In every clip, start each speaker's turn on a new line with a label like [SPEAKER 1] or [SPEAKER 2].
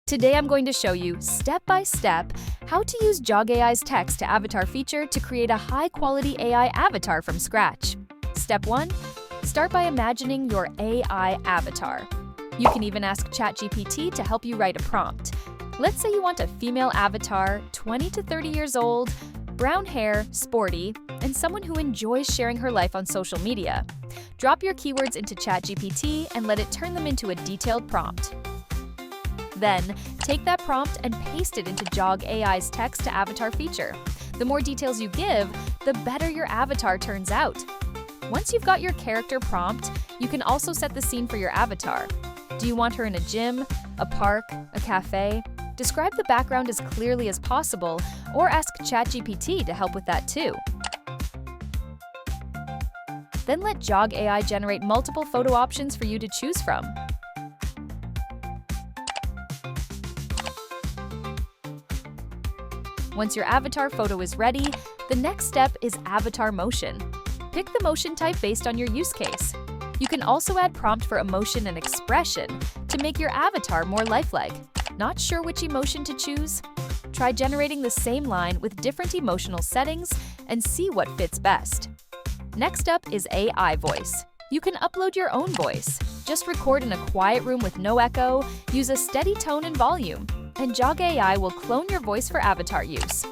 [SPEAKER 1] Today I'm going to show you, step by step, how to use JoggAI's text-to-avatar feature to create a high-quality AI avatar from scratch. Step 1. Start by imagining your AI avatar. You can even ask ChatGPT to help you write a prompt. Let's say you want a female avatar, 20 to 30 years old, brown hair, sporty, and someone who enjoys sharing her life on social media. Drop your keywords into ChatGPT and let it turn them into a detailed prompt. Then, take that prompt and paste it into JoggAI's text-to-avatar feature. The more details you give, the better your avatar turns out. Once you've got your character prompt, you can also set the scene for your avatar. Do you want her in a gym, a park, a cafe? Describe the background as clearly as possible, or ask ChatGPT to help with that too. Then let JoggAI generate multiple photo options for you to choose from. Once your avatar photo is ready, the next step is avatar motion. Pick the motion type based on your use case. You can also add prompt for emotion and expression to make your avatar more lifelike. Not sure which emotion to choose? Try generating the same line with different emotional settings and see what fits best. Next up is AI voice. You can upload your own voice. Just record in a quiet room with no echo, use a steady tone and volume, and JoggAI will clone your voice for avatar use.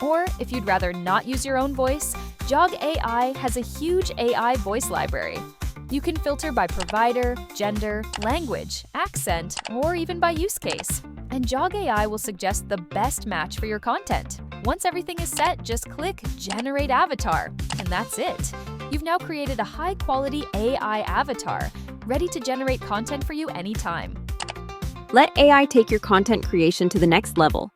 [SPEAKER 1] Or, if you'd rather not use your own voice, JoggAI has a huge AI voice library. You can filter by provider, gender, language, accent, or even by use case. And JoggAI will suggest the best match for your content. Once everything is set, just click Generate Avatar, and that's it. You've now created a high-quality AI avatar, ready to generate content for you anytime.
[SPEAKER 2] Let AI take your content creation to the next level.